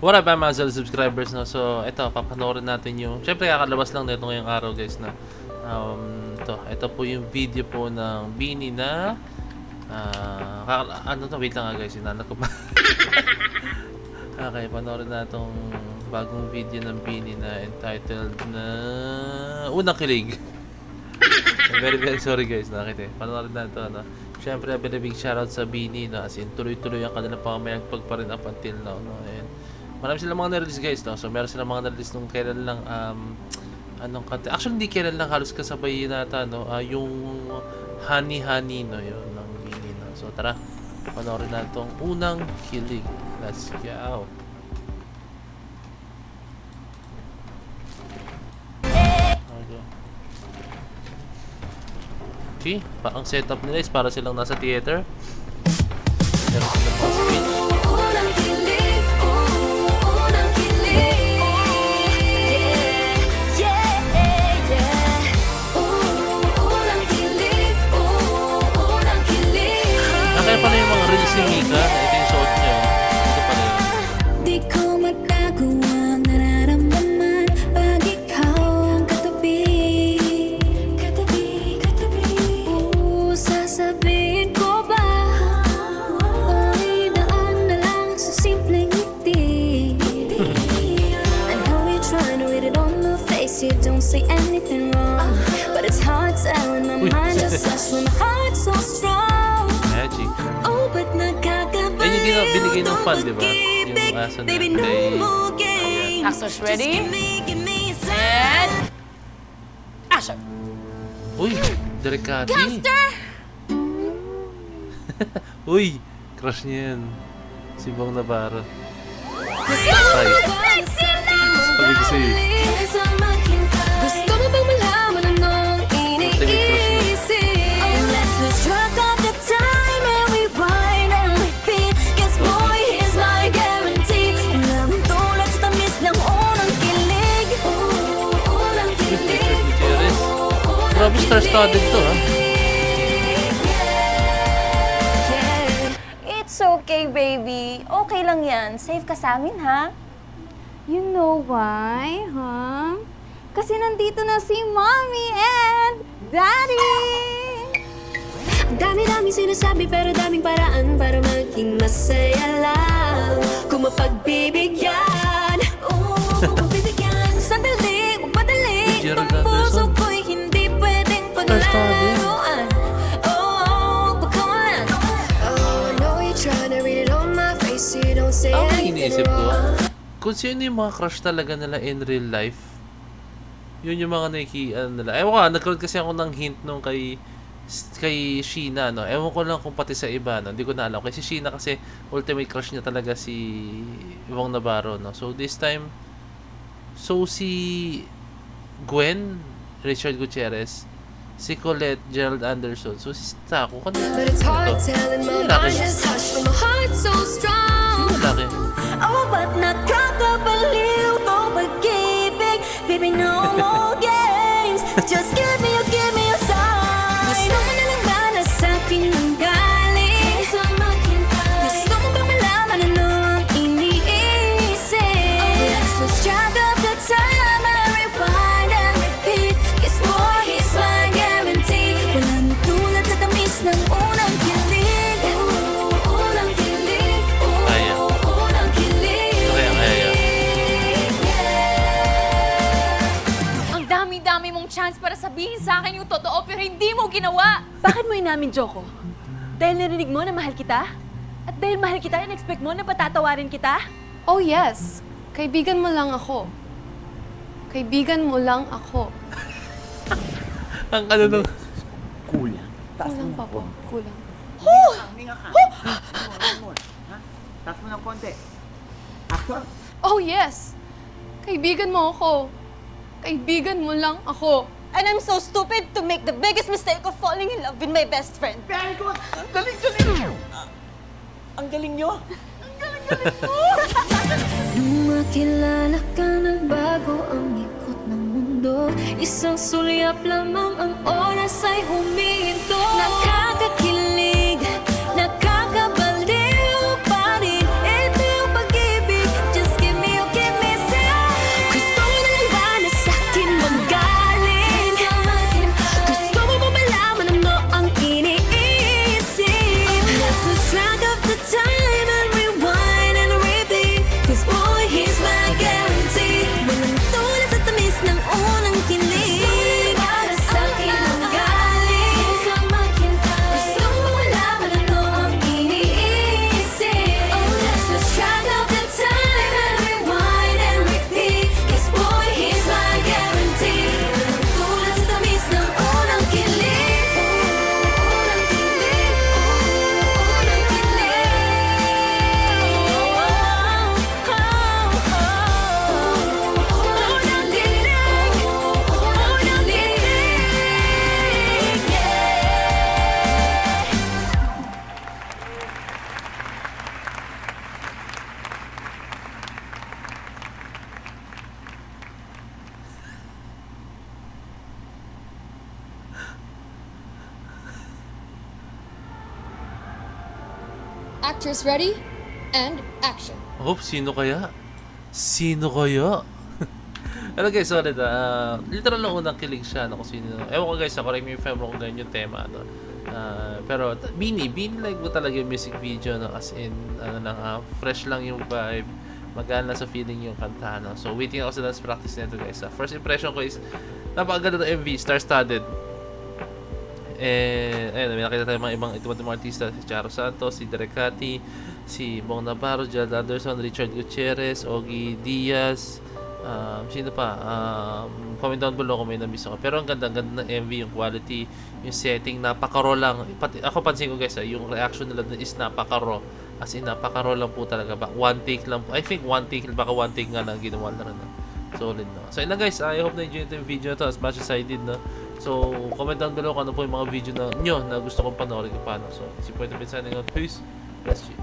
What up, mga subscribers, no? So, ito, papanoorin natin yung... Siyempre, kakalabas lang nito ngayong araw, guys, na... ito po yung video po ng Beanie na... ano to? Wait lang nga, guys. Inanak ko pa. Okay, panoorin na itong bagong video ng Beanie na entitled na... Unang Kilig. Very, very sorry, guys. Nakita eh. Panoorin na ito, ano? Siyempre, big shoutout sa Beanie, no? As in, tuloy-tuloy ang kanilang pamamayagpag pa rin up until now, no? And, marami silang mga na-release, guys, no? So, meron silang mga na-release nung kailan lang, anong kanta. Actually, hindi kailan lang, halos kasabay nata, no? Yung Honey Honey, no? Yun, ng Beanie, no? So, tara, panoorin na itong Unang Kilig. Let's go! Okay, ang setup nila is para silang nasa theater. Meron silang mga speech. Kaya pala yung mga reels ni Mika, na ito yung suot niya. Ito pala yun. Di ko matago ang nararamdaman pag ikaw ang katabi. Sasabihin ko ba ay daan na lang sa simpleng ngiti. I know you're trying to read it on my face. You don't say anything wrong, but it's hard telling my mind just such when my heart's so strong. Magic. Oh, but nakakabaliw. Ayun yung binigay ng fan, di ba? Yung aso na Baby, no kay... more games. Actors ready? Give me a sign. And... Action! Uy! Delikati! Gangster! Uy! Crush niya yan. Si Bong Navarro. Gusto mo bang Sabi ko sa'yo. Gusto mo bang malaman anong iniisip? Let's lose track of the time and we wind and repeat. Yes, boy, here's my guarantee. Walang tulad sa tamis ng unang kilig. Unang kilig. Grabe star-studded to, ha? It's okay, baby. Okay lang yan. Safe ka sa amin, ha? You know why, huh? Kasi nandito na si Mommy and Daddy! Dami-dami sinasabi pero daming paraan para maging masaya lang. Kung mapagbibigyan, pagbibigyan. Sandali, huwag madali. Gerald Itong puso Anderson. ko'y hindi pwedeng paglaruan. Pagkawalan. Oh, I know you're trying to read it on my face. You don't say Ang anything iniisip ko, wrong. kung sino yung mga crush talaga nila in real life, yun yung mga nila. Ewan ko, nagkaroon kasi ako ng hint nung kay Sheena, no? Ewan ko lang kung pati sa iba, no? Hindi ko na alam. Kasi si Sheena kasi ultimate crush niya talaga si Bong Navarro, no? So this time, si Gwen, Richard Gutierrez, si Colette, Gerald Anderson, so si Taco, But it's hard telling my mind just hush when my heart's so strong. Laki. Oh, ba't nakakabaliw to pag-ibig? Baby, no more games. Just give me a sign. Gusto mo na lang ba na sa'kin ang galing? Gusto mo bang malaman ano ang iniisip? Let's lose track of the time and rewind and repeat. Yes, boy, here's my guarantee. Walang tulad sa tamis ng unang kilig. Unang kilig. Kaya. Unang kilig. Kaya. Ang dami-dami mong chance para sabihin sa akin yung totoo pero hindi mo ginawa! Bakit mo inamin, Joko? Dahil narinig mo na mahal kita? At dahil mahal kita, in-expect mo na patatawarin kita? Oh yes, kaibigan mo lang ako. Kaibigan mo lang ako. Ang ano nung... Kulang pa po, kulang. Taas mo ng konti. Actor? Oh yes, kaibigan mo ako. Kaibigan mo lang ako. And I'm so stupid to make the biggest mistake of falling in love with my best friend. Very good! Ang galing! Ang galing nyo. Nung makilala ka nagbago ang ikot ng mundo. Isang sulyap lamang ang oras ay huminto. Nakakakilig, nakakabaliw pa rin. Ito yung pag-ibig. Just give me Actors ready? And action. Oh, sino kaya? Sino kaya? Ano guys, sorry na. Literal na unang kilig siya no, kung sino. Ewan ko guys, correct me if I'm wrong ganyan yung tema. No? Pero Beanie like mo talaga yung music video. No? As in, fresh lang yung vibe. Magaan lang sa feeling yung kanta. No? So waiting ako sa dance practice nito guys. First impression ko is, napakaganda ng MV, star-studded. Ayun, may nakita tayo mga ibang artista. Si Charo Santos, si Derek Cathy, si Bong Navarro, Jad Anderson, Richard Gutierrez, Ogie Diaz, sino pa? Comment down below kung may na-miss ako. Pero ang ganda ng MV, yung quality, yung setting, napaka-raw lang. Pati, ako pansin ko guys, yung reaction nila is napaka-raw. As in, napaka-raw lang po talaga. One take lang po. I think one take, baka one take nga lang ginawa na rin. Solid, no? So, yun na guys. I hope na-enjoy ito yung video na to as much as I did, no? So, comment down below kung ano po yung mga video na nyo na gusto kong panoorin ko paano. So, si Point of It signing out. Peace. Bless you.